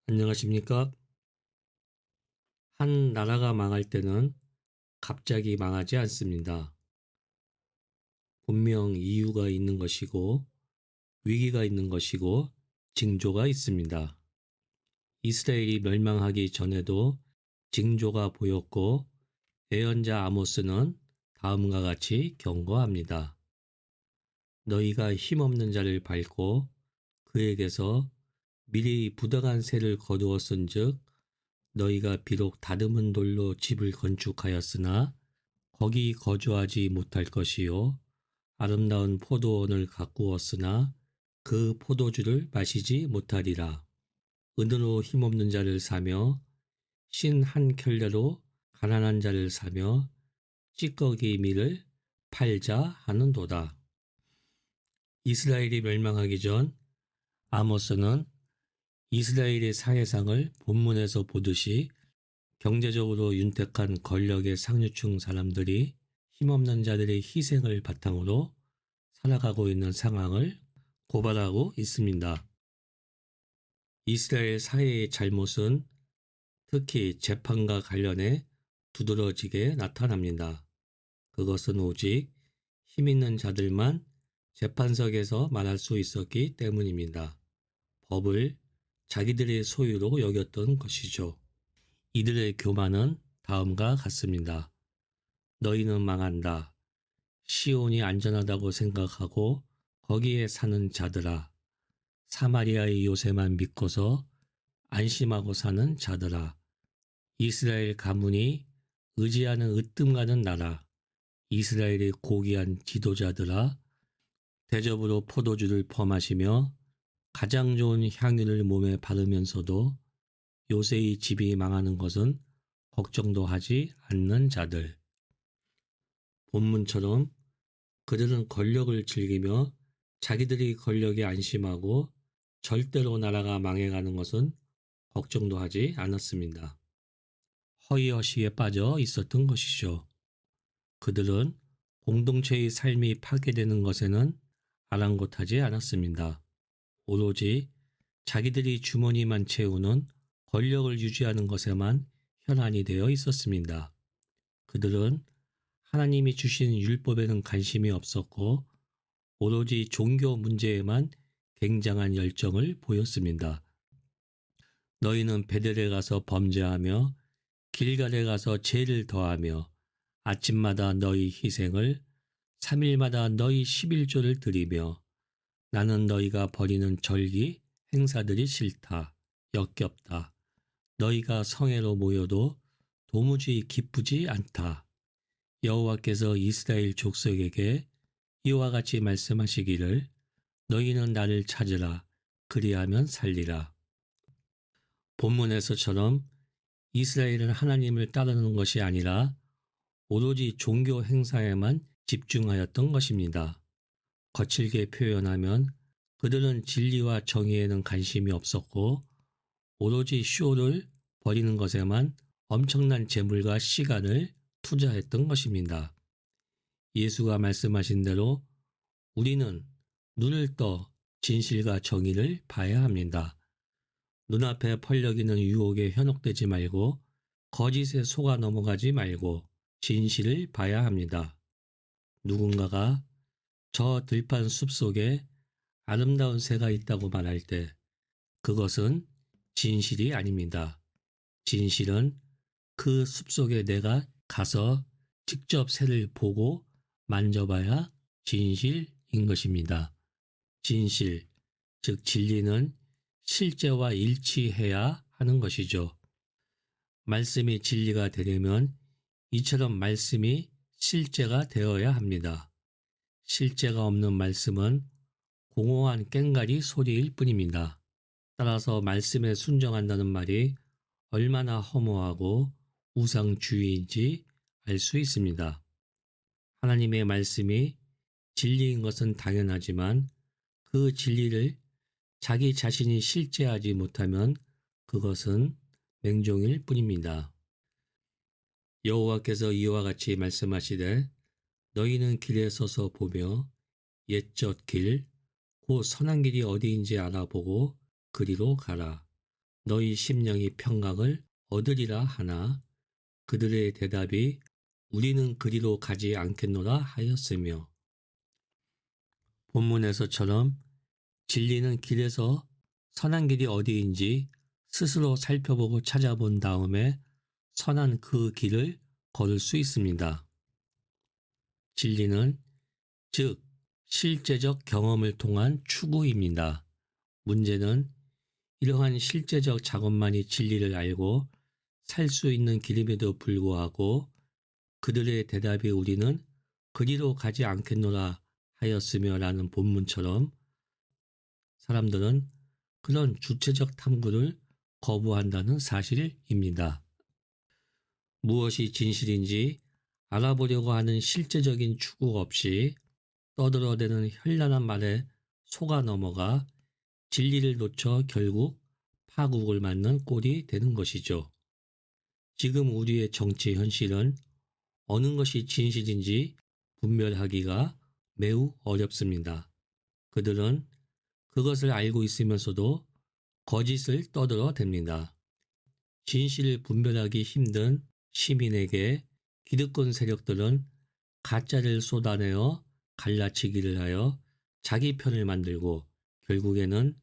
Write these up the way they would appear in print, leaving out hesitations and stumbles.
안녕하십니까? 한 나라가 망할 때는 갑자기 망하지 않습니다. 분명 이유가 있는 것이고 위기가 있는 것이고 징조가 있습니다. 이스라엘이 멸망하기 전에도 징조가 보였고 예언자 아모스는 다음과 같이 경고합니다. 너희가 힘없는 자를 밟고 그에게서 미리 부당한 세를 거두었은즉 너희가 비록 다듬은 돌로 집을 건축하였으나 거기 거주하지 못할 것이요 아름다운 포도원을 가꾸었으나 그 포도주를 마시지 못하리라. 은으로 힘없는 자를 사며 신 한 켤레로 가난한 자를 사며 찌꺼기 밀을 팔자 하는도다. 이스라엘이 멸망하기 전 아모스는 이스라엘의 사회상을 본문에서 보듯이 경제적으로 윤택한 권력의 상류층 사람들이 힘없는 자들의 희생을 바탕으로 살아가고 있는 상황을 고발하고 있습니다. 이스라엘 사회의 잘못은 특히 재판과 관련해 두드러지게 나타납니다. 그것은 오직 힘 있는 자들만 재판석에서 말할 수 있었기 때문입니다. 법을 자기들의 소유로 여겼던 것이죠. 이들의 교만은 다음과 같습니다. 너희는 망한다. 시온이 안전하다고 생각하고 거기에 사는 자들아. 사마리아의 요새만 믿고서 안심하고 사는 자들아. 이스라엘 가문이 의지하는 으뜸가는 나라. 이스라엘의 고귀한 지도자들아. 대접으로 포도주를 퍼마시며 가장 좋은 향유를 몸에 바르면서도 요새의 집이 망하는 것은 걱정도 하지 않는 자들. 본문처럼 그들은 권력을 즐기며 자기들이 권력에 안심하고 절대로 나라가 망해가는 것은 걱정도 하지 않았습니다. 허위허식에 빠져 있었던 것이죠. 그들은 공동체의 삶이 파괴되는 것에는 아랑곳하지 않았습니다. 오로지 자기들이 주머니만 채우는 권력을 유지하는 것에만 현안이 되어 있었습니다. 그들은 하나님이 주신 율법에는 관심이 없었고 오로지 종교 문제에만 굉장한 열정을 보였습니다. 너희는 베델에 가서 범죄하며 길갈에 가서 죄를 더하며 아침마다 너희 희생을 3일마다 너희 11조를 드리며 나는 너희가 벌이는 절기 행사들이 싫다. 역겹다. 너희가 성회로 모여도 도무지 기쁘지 않다. 여호와께서 이스라엘 족속에게 이와 같이 말씀하시기를 너희는 나를 찾으라. 그리하면 살리라. 본문에서처럼 이스라엘은 하나님을 따르는 것이 아니라 오로지 종교 행사에만 집중하였던 것입니다. 거칠게 표현하면 그들은 진리와 정의에는 관심이 없었고 오로지 쇼를 벌이는 것에만 엄청난 재물과 시간을 투자했던 것입니다. 예수가 말씀하신 대로 우리는 눈을 떠 진실과 정의를 봐야 합니다. 눈앞에 펄럭이는 유혹에 현혹되지 말고 거짓에 속아 넘어가지 말고 진실을 봐야 합니다. 누군가가 저 들판 숲 속에 아름다운 새가 있다고 말할 때 그것은 진실이 아닙니다. 진실은 그 숲속에 내가 가서 직접 새를 보고 만져봐야 진실인 것입니다. 진실, 즉 진리는 실제와 일치해야 하는 것이죠. 말씀이 진리가 되려면 이처럼 말씀이 실제가 되어야 합니다. 실제가 없는 말씀은 공허한 꽹과리 소리일 뿐입니다. 따라서 말씀에 순종한다는 말이 얼마나 허무하고 우상주의인지 알 수 있습니다. 하나님의 말씀이 진리인 것은 당연하지만 그 진리를 자기 자신이 실제하지 못하면 그것은 맹종일 뿐입니다. 여호와께서 이와 같이 말씀하시되 너희는 길에 서서 보며 옛적 길, 곧 선한 길이 어디인지 알아보고 그리로 가라. 너희 심령이 평강을 얻으리라 하나 그들의 대답이 우리는 그리로 가지 않겠노라 하였으며 본문에서처럼 진리는 길에서 선한 길이 어디인지 스스로 살펴보고 찾아본 다음에 선한 그 길을 걸을 수 있습니다. 진리는 즉 실제적 경험을 통한 추구입니다. 문제는 이러한 실제적 작업만이 진리를 알고 살 수 있는 길임에도 불구하고 그들의 대답이 우리는 그리로 가지 않겠노라 하였으며 라는 본문처럼 사람들은 그런 주체적 탐구를 거부한다는 사실입니다. 무엇이 진실인지 알아보려고 하는 실제적인 추구 없이 떠들어대는 현란한 말에 속아 넘어가 진리를 놓쳐 결국 파국을 맞는 꼴이 되는 것이죠. 지금 우리의 정치 현실은 어느 것이 진실인지 분별하기가 매우 어렵습니다. 그들은 그것을 알고 있으면서도 거짓을 떠들어댑니다. 진실을 분별하기 힘든 시민에게 기득권 세력들은 가짜를 쏟아내어 갈라치기를 하여 자기 편을 만들고 결국에는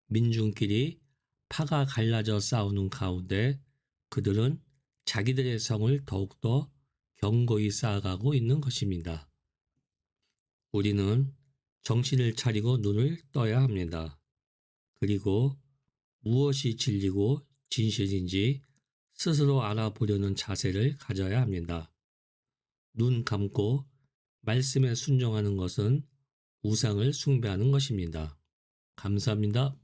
민중끼리 파가 갈라져 싸우는 가운데 그들은 자기들의 성을 더욱더 견고히 쌓아가고 있는 것입니다. 우리는 정신을 차리고 눈을 떠야 합니다. 그리고 무엇이 진리고 진실인지 스스로 알아보려는 자세를 가져야 합니다. 눈 감고 말씀에 순종하는 것은 우상을 숭배하는 것입니다. 감사합니다.